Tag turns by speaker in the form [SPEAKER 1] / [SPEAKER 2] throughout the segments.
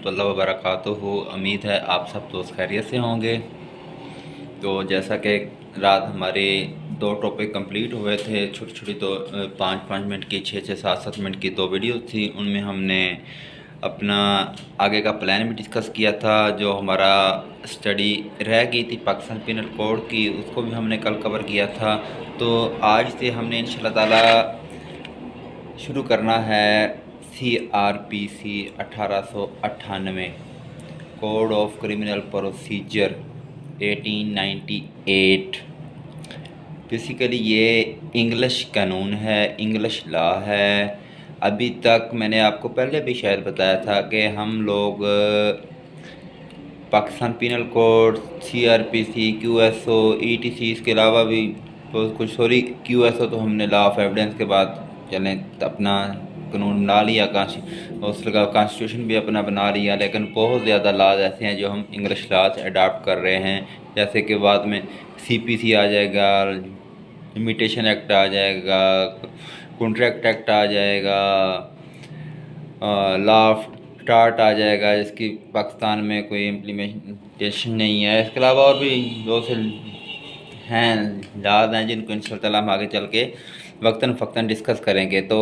[SPEAKER 1] अल्लाह वबरकातुहू। उम्मीद है आप सब दोस्त खैरियत से होंगे। तो जैसा कि रात हमारे 2 टॉपिक कंप्लीट हुए थे, छोटी छोटी 2 5-5 मिनट की, 6-6 7-7 मिनट की 2 वीडियो थी। उनमें हमने अपना आगे का प्लान भी डिस्कस किया था। जो हमारा स्टडी रह गई थी पाकिस्तान पिनल कोड की, उसको भी हमने कल कवर किया था। तो आज से हमने इंशाल्लाह ताला शुरू करना है CRPC 1898 code of criminal procedure 1898। Basically ये इंग्लिश कानून है, इंग्लिश लॉ है। अभी तक मैंने आपको पहले भी शायद बताया था कि हम लोग Pakistan penal code, CRPC, QSO, ETC, इसके अलावा भी तो कुछ QSO तो हमने लॉ ऑफ एविडेंस के बाद चलें अपना कानून बना लिया, उसका कॉन्स्टिट्यूशन भी अपना बना लिया। लेकिन बहुत ज़्यादा लॉज ऐसे हैं जो हम इंग्लिश लॉज अडाप्ट कर रहे हैं। जैसे कि बाद में CPC आ जाएगा, लिमिटेशन एक्ट आ जाएगा, कॉन्ट्रैक्ट एक्ट आ जाएगा, लॉ ऑफ टार्ट आ जाएगा, जिसकी पाकिस्तान में कोई इम्प्लीमेंटेशन नहीं है। इसके अलावा और भी बहुत से हैं लॉज हैं जिनको इंशाअल्लाह हम आगे चल के वक्तन फ़क्तन डिस्कस करेंगे। तो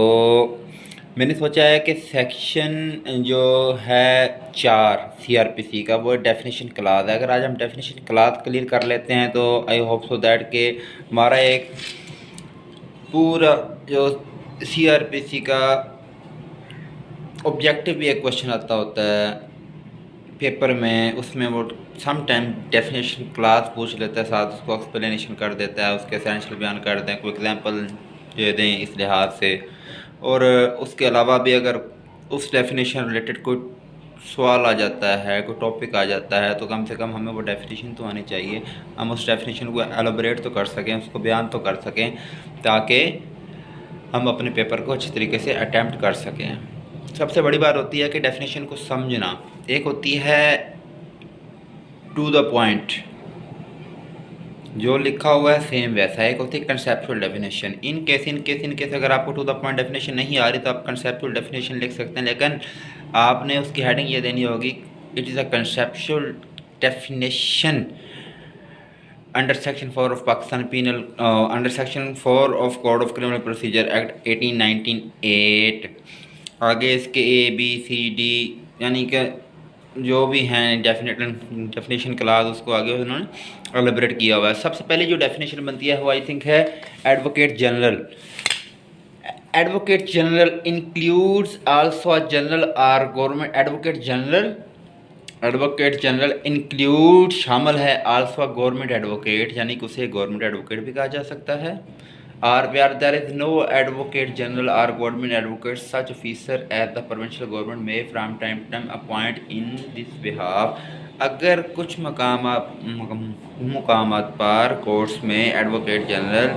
[SPEAKER 1] मैंने सोचा है कि सेक्शन जो है 4 CRPC का, वो डेफिनेशन क्लास है। अगर आज हम डेफिनेशन क्लास क्लियर कर लेते हैं तो आई होप सो दैट कि हमारा एक पूरा जो CRPC का ऑब्जेक्टिव भी एक क्वेश्चन आता होता है पेपर में, उसमें वो सम टाइम डेफिनेशन क्लास पूछ लेता है, साथ उसको एक्सप्लेनेशन कर देता है, उसके एसेंशियल बयान कर दें, कोई एग्जांपल दे दें इस लिहाज से। और उसके अलावा भी अगर उस डेफिनेशन रिलेटेड कोई सवाल आ जाता है, कोई टॉपिक आ जाता है, तो कम से कम हमें वो डेफिनेशन तो आनी चाहिए। हम उस डेफिनेशन को एलोबरेट तो कर सकें, उसको बयान तो कर सकें, ताकि हम अपने पेपर को अच्छी तरीके से अटैम्प्ट कर सकें। सबसे बड़ी बात होती है कि डेफिनेशन को समझना। एक होती है टू द पॉइंट, जो लिखा हुआ है सेम वैसा। एक होती है कंसेप्चुअल डेफिनेशन। इन केस अगर आपको टू द पॉइंट डेफिनेशन नहीं आ रही तो आप कंसेप्चुअल डेफिनेशन लिख सकते हैं, लेकिन आपने उसकी हेडिंग ये देनी होगी, it is a conceptual definition under section 4 of Pakistan penal, under section 4 of code of criminal procedure act 1898। आगे इसके ABCD यानी कि जो भी हैं डेफिनेशन क्लास, उसको आगे उन्होंने एलिब्रेट किया हुआ है। सबसे पहले जो डेफिनेशन बनती है वो आई थिंक है advocate general. Advocate general includes also a general R government advocate general. Advocate general include शामिल है आल्सो गवर्नमेंट एडवोकेट, यानी कि उसे गवर्नमेंट एडवोकेट भी कहा जा सकता है। Or where there is no advocate general or government advocate, such officer as the provincial government may from time to time appoint in this behalf। अगर कुछ मुकामात पर कोर्ट्स में एडवोकेट जनरल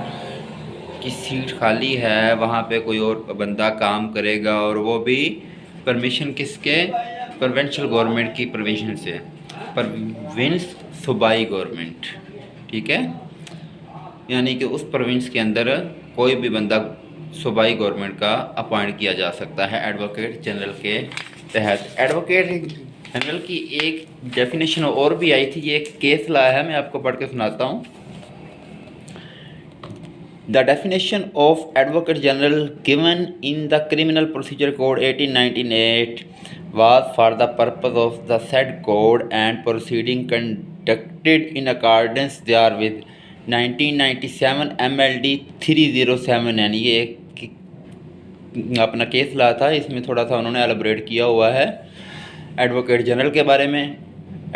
[SPEAKER 1] की सीट खाली है, वहाँ पे कोई और बंदा काम करेगा, और वो भी परमिशन किसके, प्रोविंशियल गवर्नमेंट की परमिशन से, प्रोविंस सूबाई गवर्नमेंट, ठीक है। यानी कि उस प्रोविंस के अंदर कोई भी बंदा सूबाई गवर्नमेंट का अपॉइंट किया जा सकता है एडवोकेट जनरल के तहत। एडवोकेट जनरल की एक डेफिनेशन और भी आई थी, ये एक केस लाया है, मैं आपको पढ़ के सुनाता हूँ। The definition of advocate general given in the criminal procedure code 1898 was for the purpose of the said code and proceeding conducted in accordance therewith 1997 MLD 307। यानी ये एक अपना केस ला था, इसमें थोड़ा सा उन्होंने एलिब्रेट किया हुआ है एडवोकेट जनरल के बारे में।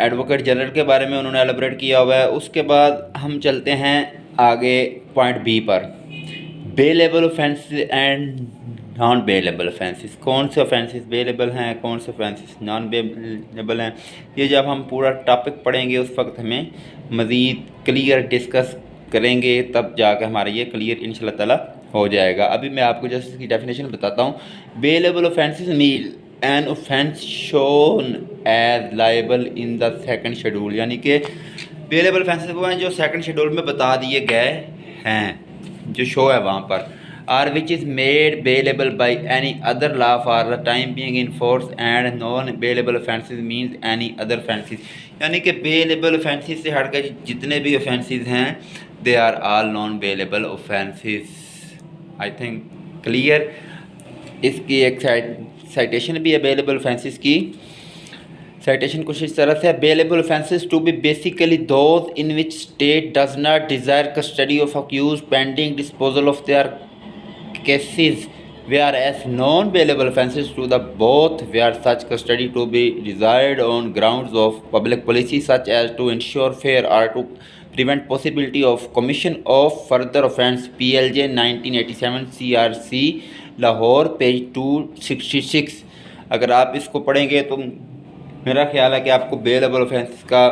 [SPEAKER 1] एडवोकेट जनरल के बारे में उन्होंने एलिब्रेट किया हुआ है। उसके बाद हम चलते हैं आगे पॉइंट B पर, bailable offences and non bailable offences. कौन से ऑफेंसेस बेलेबल हैं, कौन से ऑफेंसेस नॉन बेलेबल हैं, ये जब हम पूरा टॉपिक पढ़ेंगे उस वक्त हमें मज़ीद क्लियर डिस्कस करेंगे, तब जाकर हमारा ये क्लियर इंशाल्लाह ताला हो जाएगा। अभी मैं आपको जैसे इसकी डेफिनेशन बताता हूँ। Bailable offences mean an offence shown as liable in the second schedule. यानी कि बेलेबल ऑफेंसेस वो हैं जो सेकंड शेड्यूल में बता दिए गए हैं, जो शो है वहाँ पर। or which is made bailable by any other law for the time being in force, and non bailable offences means any other offences। यानी कि bailable offences से हट कर जितने भी offences हैं they are all non bailable offences। I think clear। इसकी एक साइटेशन भी है bailable offences की। साइटेशन कुछ इस तरह से है, bailable offences to be basically those in which state does not desire custody of accused pending disposal of their cases, whereas non bailable offences to the both where such custody to be desired on grounds of public policy such as to ensure fair और to prevent possibility of commission of further offence. PLJ 1987 CRC Lahore page 266। अगर आप इसको पढ़ेंगे तो मेरा ख्याल है कि आपको बेलेबल ऑफेंस का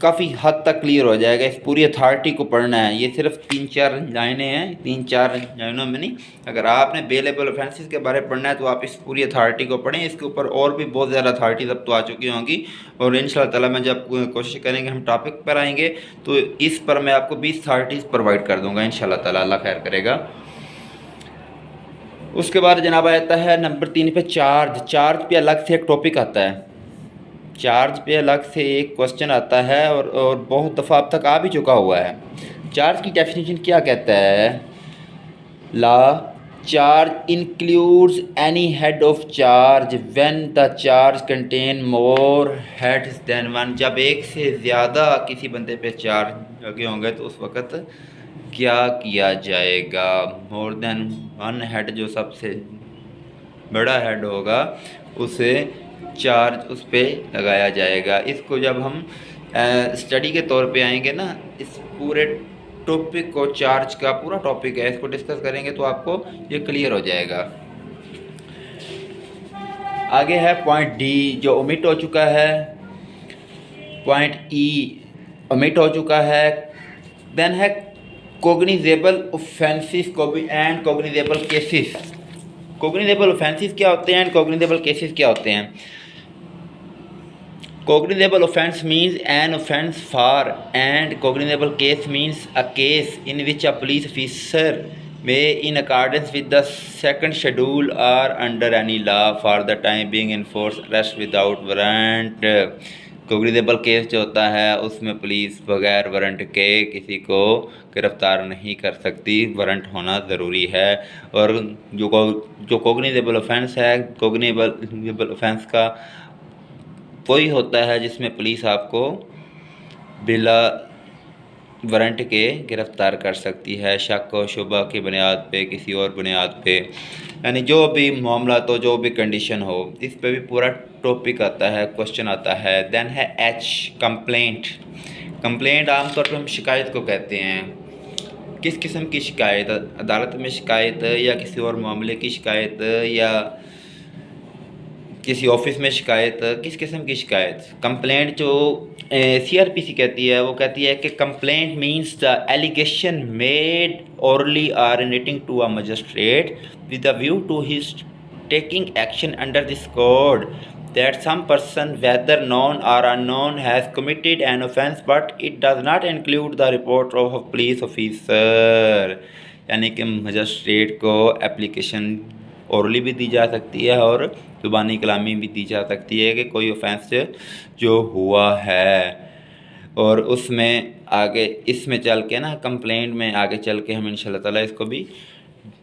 [SPEAKER 1] काफ़ी हद तक क्लियर हो जाएगा। इस पूरी अथॉरिटी को पढ़ना है, ये सिर्फ 3-4 लाइनें हैं, 3-4 लाइनों में नहीं। अगर आपने बेलेबल ऑफेंसेस के बारे में पढ़ना है तो आप इस पूरी अथॉरिटी को पढ़ें। इसके ऊपर और भी बहुत ज़्यादा अथॉरिटीज़ अब तो आ चुकी होंगी, और इंशाल्लाह ताला मैं जब कोशिश करेंगे हम टॉपिक पर आएंगे तो इस पर मैं आपको 20 अथॉरिटीज़ प्रोवाइड कर दूँगा इंशाल्लाह ताला, अल्लाह खैर करेगा। उसके बाद जनाब आता है नंबर 3 पे चार्ज पे अलग से एक टॉपिक आता है, चार्ज पे अलग से एक क्वेश्चन आता है और बहुत दफ़ा अब तक आ भी चुका हुआ है। चार्ज की डेफिनेशन क्या कहता है? Law charge includes any head of charge when the charge contain more heads than one. जब एक से ज़्यादा किसी बंदे पे चार्ज लगे होंगे तो उस वक़्त क्या किया जाएगा? मोर देन वन हेड, जो सबसे बड़ा हेड होगा उसे चार्ज उस पर लगाया जाएगा। इसको जब हम स्टडी के तौर पे आएंगे ना, इस पूरे टॉपिक को, चार्ज का पूरा टॉपिक है, इसको डिस्कस करेंगे तो आपको ये क्लियर हो जाएगा। आगे है पॉइंट डी जो ओमिट हो चुका है, पॉइंट ई ओमिट हो चुका है। देन है cognisable offences and cognisable cases. Cognisable offences क्या होते हैं एंड कोग्निजेबल केसेस क्या होते हैं? Cognizable offence means an offence for, and cognizable case means a case in which a police officer may, in accordance with the second schedule or under any law for the time being, enforce arrest without warrant। Cognisable case जो होता है उसमें police बगैर warrant के किसी को गिरफ्तार नहीं कर सकती, वारंट होना ज़रूरी है। और जो कोग्निजेबल ऑफेंस है, कोग्निजेबल ऑफेंस का वही होता है जिसमें पुलिस आपको बिला वारंट के गिरफ़्तार कर सकती है, शक व शुबा की बुनियाद पे, किसी और बुनियाद पे, यानी जो भी मामला तो जो भी कंडीशन हो, इस पे भी पूरा टॉपिक आता है, क्वेश्चन आता है। देन है एच कंप्लेंट। कंप्लेंट आमतौर पर हम शिकायत को कहते हैं। किस किस्म की शिकायत? अदालत में शिकायत या किसी और मामले की शिकायत या किसी ऑफिस में शिकायत, किस किस्म की शिकायत? कंप्लेंट जो CRPC कहती है वो कहती है कि complaint means the allegation made orally or relating to a magistrate with a view to his taking action under this code that some person, whether known or unknown, has committed an offence, but it does not include the report of a police officer। यानी कि magistrate को application orally भी दी जा सकती है और ज़ुबानी कलामी भी दी जा सकती है कि कोई ऑफेंस जो हुआ है, और उसमें आगे इसमें चल के ना कंप्लेंट में आगे चल के हम इंशाल्लाह ताला इसको भी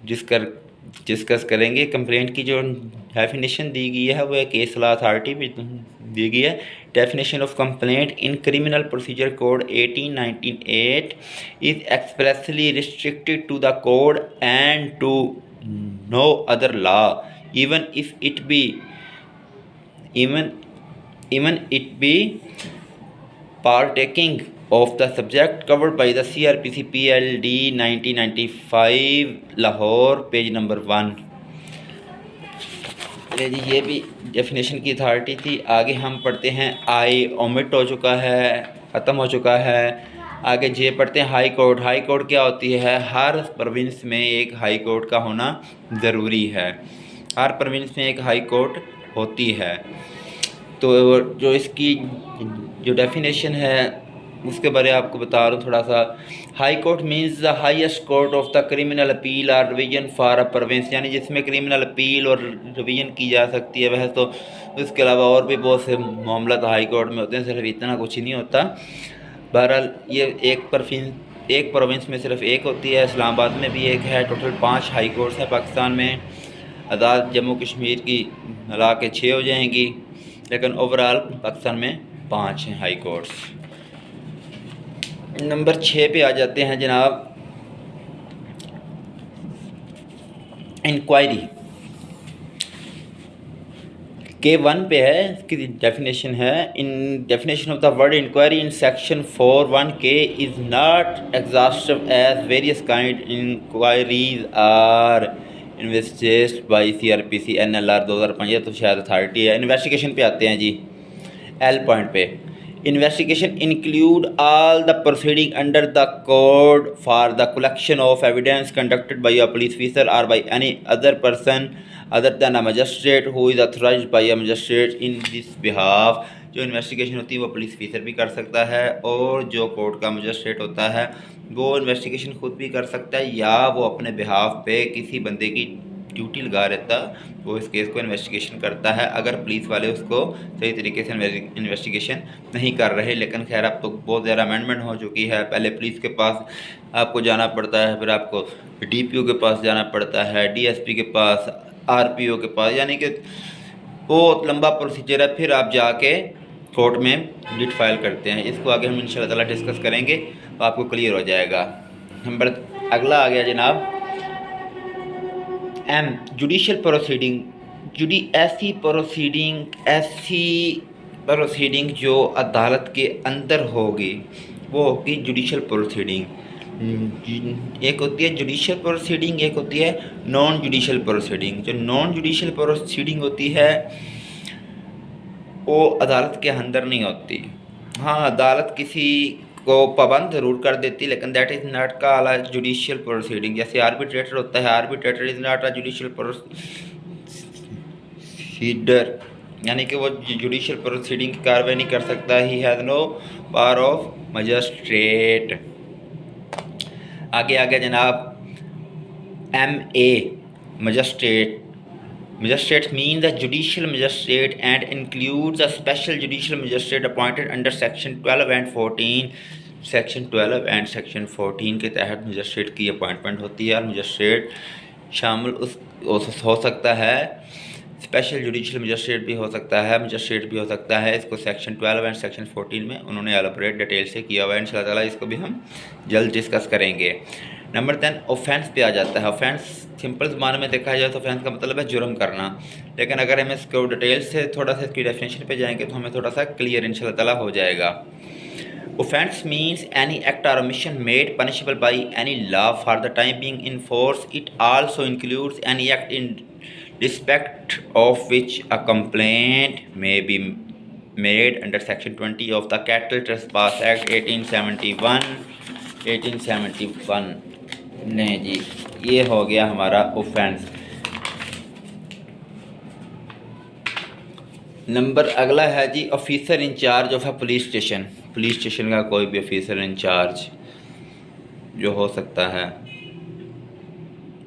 [SPEAKER 1] डिस्कस करेंगे। कंप्लेंट की जो डेफिनेशन दी गई है वो एक केस लॉ अथॉरिटी भी दी गई है। Definition of complaint in criminal procedure code 1898 is expressly restricted to the code and to no other law, even it be partaking of the subject covered by the CRPC PLD 1995 Lahore page number 1। जी ये भी definition की authority थी। आगे हम पढ़ते हैं आई omit हो चुका है, ख़त्म हो चुका है। आगे जे पढ़ते हैं हाई कोर्ट। हाई कोर्ट क्या होती है? हर प्रोविंस में एक हाई कोर्ट का होना ज़रूरी है, हर प्रोविंस में एक हाई कोर्ट होती है। तो जो इसकी जो डेफिनेशन है उसके बारे में आपको बता रहा हूँ थोड़ा सा। High court means the highest court of the criminal appeal और रिवीजन फॉर अ प्रोविंस, यानी जिसमें क्रिमिनल अपील और रिवीजन की जा सकती है। वह तो उसके अलावा और भी बहुत से मामला तो हाई कोर्ट में होते हैं, सिर्फ इतना कुछ ही नहीं होता। बहरहाल ये एक प्रोविंस में सिर्फ एक होती है, इस्लामाबाद में भी एक है। टोटल 5 हाई कोर्ट्स हैं पाकिस्तान में। अदालत जम्मू कश्मीर की मिला के 6 हो जाएंगी, लेकिन ओवरऑल पाकिस्तान में 5 हैं हाई कोर्ट्स। नंबर 6 पे आ जाते हैं जनाब, इंक्वायरी। के 1 पे है, इसकी डेफिनेशन है। In definition of the word inquiry in section 4(1) के is not exhaustive as various kind inquiries are investigated by CRPC NLR 2005, या तो शायद अथॉरिटी है। इन्वेस्टिगेशन पे आते हैं जी, L पॉइंट पे। Investigation include all the proceeding under the code for the collection of evidence conducted by a police officer और by any other person other than a magistrate who is authorised by a magistrate in this behalf. जो investigation होती है वो police officer भी कर सकता है, और जो कोर्ट का मजिस्ट्रेट होता है वो इन्वेस्टिगेशन खुद भी कर सकता है, या वो अपने बिहाफ पे किसी बंदे की ड्यूटी लगा रहता, वो इस केस को इन्वेस्टिगेशन करता है, अगर पुलिस वाले उसको सही तरीके से इन्वेस्टिगेशन नहीं कर रहे। लेकिन खैर अब तो बहुत ज़्यादा अमेंडमेंट हो चुकी है। पहले पुलिस के पास आपको जाना पड़ता है, फिर आपको DPO के पास जाना पड़ता है, DSP के पास, RPO के पास, यानी कि बहुत लंबा प्रोसीजर है। फिर आप जाके कोर्ट में रिट फाइल करते हैं। इसको आगे हम इंशाल्लाह ताला डिस्कस करेंगे तो आपको क्लियर हो जाएगा। नंबर अगला आ गया जनाब M, जुडिशल प्रोसीडिंग। ऐसी प्रोसीडिंग जो अदालत के अंदर होगी वो होगी जुडिशल प्रोसीडिंग। एक होती है जुडिशल प्रोसीडिंग, एक होती है नॉन जुडिशल प्रोसीडिंग। जो नॉन जुडिशल प्रोसीडिंग होती है वो अदालत के अंदर नहीं होती। हाँ, अदालत किसी को पाबंद ज़रूर कर देती, लेकिन that is not called judicial proceeding. जैसे आर्बिट्रेटर होता है, arbitrator is not a judicial procedure, यानी कि वो जुडिशियल प्रोसीडिंग की कार्रवाई नहीं कर सकता। He has no power of magistrate. आगे आ गया जनाब MA, magistrate. Magistrate means the judicial magistrate and includes a special judicial magistrate appointed under Section 12 and 14। Section 12 and Section 14 के तहत मजिस्ट्रेट की अपॉइंटमेंट होती है, और मजिस्ट्रेट शामिल हो सकता है, स्पेशल जुडिशियल मजिस्ट्रेट भी हो सकता है, मजिस्ट्रेट भी हो सकता है। इसको सेक्शन 12 एंड सेक्शन 14 में उन्होंने एलोबरेट डिटेल से किया हुआ है। इंशाल्लाह ताला इसको भी हम जल्द डिस्कस करेंगे। नंबर 10 ऑफेंस पे आ जाता है। ऑफेंस सिंपल ज़माने में देखा जाए तो ऑफेंस का मतलब है जुर्म करना, लेकिन अगर हम इसको डिटेल से थोड़ा सा इसकी डेफिनेशन पे जाएंगे तो हमें थोड़ा सा क्लियर इंशाल्लाह ताला हो जाएगा। Offense means any act or omission made punishable by any law for the time being in force. It also includes any act in respect of which a complaint may be made under Section 20 of the Cattle Trespass Act 1871। नहीं जी, ये हो गया हमारा offence. Number अगला है जी officer in charge of a police station. Police station का कोई भी ऑफिसर इंचार्ज जो हो सकता है,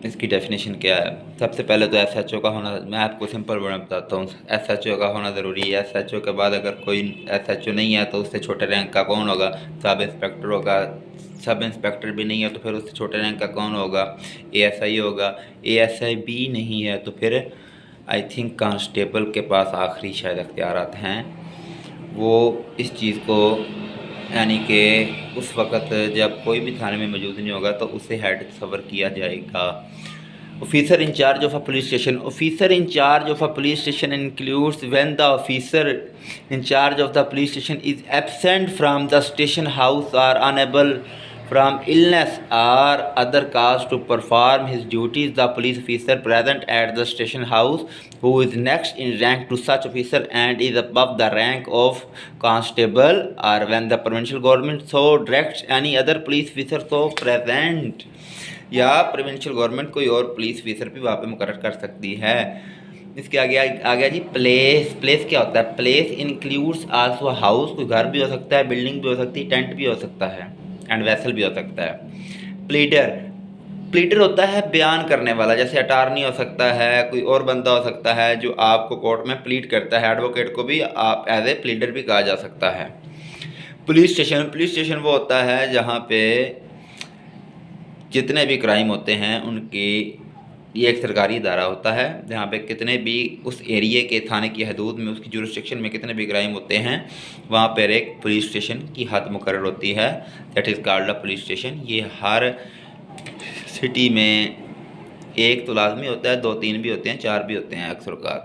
[SPEAKER 1] इसकी डेफिनेशन क्या है? सबसे पहले तो SHO का होना, मैं आपको सिंपल वर्ड में बताता हूँ। SHO का होना ज़रूरी है। SHO के बाद अगर कोई SHO नहीं है तो उससे छोटे रैंक का कौन होगा? सब इंस्पेक्टर होगा। सब इंस्पेक्टर भी नहीं है तो फिर उससे छोटे रैंक का कौन होगा? ASI होगा। ASI भी नहीं है तो फिर आई थिंक कांस्टेबल के पास आखिरी शायद अख्तियारात हैं, वो इस चीज़ को, यानी कि उस वक़्त जब कोई भी थाने में मौजूद नहीं होगा तो उसे हेड सवर किया जाएगा। Officer in charge of a police station. Officer in charge of a police station includes when the officer in charge of the police station is absent from the station house और unable from illness or other cause to perform his duties. The police officer present at the station house who is next in rank to such officer and is above the rank of constable, or when the provincial government so directs any other police officer so present, या provincial government कोई और police officer भी वहाँ पे मुकर्रर कर सकती है। इसके आगे आ गया जी प्लेस। प्लेस क्या होता है? प्लेस इंक्लूड्स आल्सो हाउस, कोई घर भी हो सकता है, बिल्डिंग भी हो सकती है, टेंट भी हो सकता है, एंड वेसल भी हो सकता है। प्लीडर, प्लीडर होता है बयान करने वाला, जैसे अटार्नी हो सकता है, कोई और बंदा हो सकता है जो आपको कोर्ट में प्लीड करता है। एडवोकेट को भी आप एज ए प्लीडर भी कहा जा सकता है। पुलिस स्टेशन, पुलिस स्टेशन वो होता है जहाँ पे जितने भी क्राइम होते हैं उनकी, ये एक सरकारी इदारा होता है जहाँ पे कितने भी उस एरिए के थाने की हदूद में, उसकी जुरिस्डिक्शन में कितने भी क्राइम होते हैं, वहाँ पर एक पुलिस स्टेशन की हद मुकर्रर होती है, that is called a police station. ये हर सिटी में एक तो लाजमी होता है, 2-3 भी होते हैं, 4 भी होते हैं अक्सर का।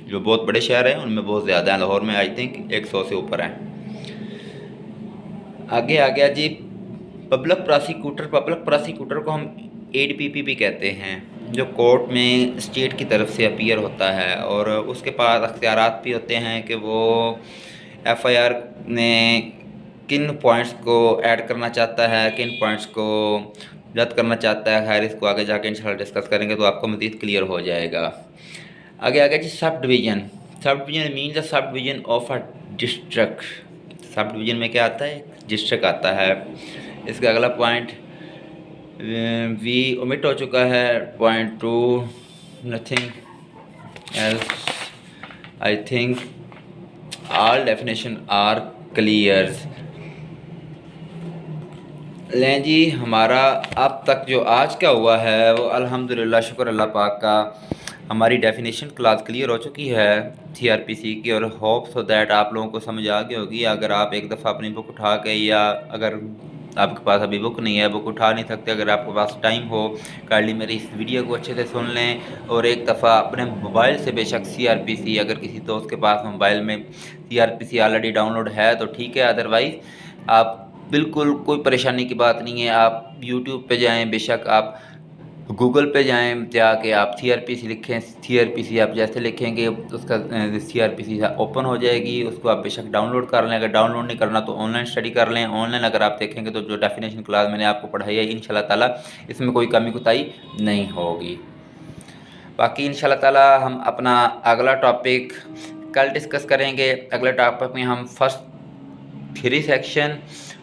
[SPEAKER 1] जो बहुत बड़े शहर हैं उनमें बहुत ज़्यादा हैं, लाहौर में आई थिंक 100 से ऊपर हैं। आगे आ गया जी पब्लिक प्रोसिक्यूटर। पब्लिक प्रोसिक्यूटर को हम एडीपीपी भी कहते हैं, जो कोर्ट में स्टेट की तरफ से अपीयर होता है और उसके पास अख्तियारात भी होते हैं कि वो एफआईआर में किन पॉइंट्स को ऐड करना चाहता है, किन पॉइंट्स को रद्द करना चाहता है। खैर इसको आगे जाके इंशाल्लाह डिस्कस करेंगे तो आपको मज़ीद क्लियर हो जाएगा। आगे आ गया जी subdivision. Subdivision means the subdivision of a district. Subdivision में क्या आता है? डिस्ट्रिक्ट आता है। इसका अगला पॉइंट वी ओमिट हो चुका है, point 2 nothing else. I think all definition are clear. लें जी, हमारा अब तक जो आज का हुआ है वो अल्हम्दुलिल्लाह, शुक्र अल्लाह पाक का, हमारी डेफिनेशन क्लास क्लियर हो चुकी है सीआरपीसी की, और होप सो दैट आप लोगों को समझ आ गई होगी। अगर आप एक दफ़ा अपनी बुक उठा के, या अगर आपके पास अभी बुक नहीं है, बुक उठा नहीं सकते, अगर आपके पास टाइम हो, काइंडली मेरी इस वीडियो को अच्छे से सुन लें और एक दफ़ा अपने मोबाइल से बेशक सीआरपीसी, अगर किसी दोस्त के पास मोबाइल में सीआरपीसी ऑलरेडी डाउनलोड है तो ठीक है, अदरवाइज़ आप बिल्कुल कोई परेशानी की बात नहीं है, आप यूट्यूब पे जाएं, बेशक आप गूगल पे जाएं, जाके आप सीआरपीसी लिखें, सीआरपीसी आप जैसे लिखेंगे उसका सीआरपीसी ओपन हो जाएगी, उसको आप बेशक डाउनलोड कर लें। अगर डाउनलोड नहीं करना तो ऑनलाइन स्टडी कर लें। ऑनलाइन अगर आप देखेंगे तो जो डेफिनेशन क्लास मैंने आपको पढ़ाई है इंशाल्लाह ताला इसमें कोई कमी कोताही नहीं होगी। बाकी इंशाल्लाह ताला हम अपना अगला टॉपिक कल डिस्कस करेंगे। अगले टॉपिक में हम फर्स्ट 3 सेक्शन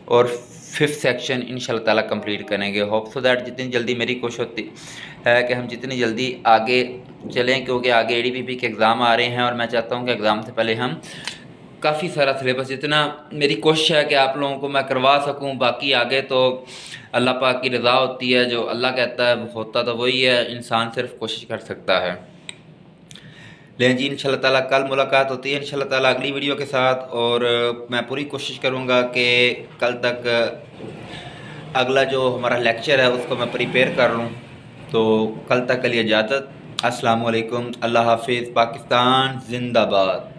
[SPEAKER 1] और 5th सेक्शन इंशाल्लाह ताला कंप्लीट करेंगे। होप सो दैट जितनी जल्दी, मेरी कोशिश होती है कि हम जितनी जल्दी आगे चलें, क्योंकि आगे एडीपीपी के एग्ज़ाम आ रहे हैं और मैं चाहता हूं कि एग्ज़ाम से पहले हम काफ़ी सारा सिलेबस, जितना मेरी कोशिश है कि आप लोगों को मैं करवा सकूं। बाकी आगे तो अल्लाह पाक की रज़ा होती है, जो अल्लाह कहता है होता तो वही है, इंसान सिर्फ कोशिश कर सकता है। लेकिन जी इंशाल्लाह ताला कल मुलाकात होती है इंशाल्लाह ताला अगली वीडियो के साथ, और मैं पूरी कोशिश करूँगा कि कल तक अगला जो हमारा लेक्चर है उसको मैं प्रिपेयर कर लूँ। तो कल तक के लिए इजाज़त। अस्सलाम वालेकुम, अल्लाह हाफिज़, पाकिस्तान जिंदाबाद।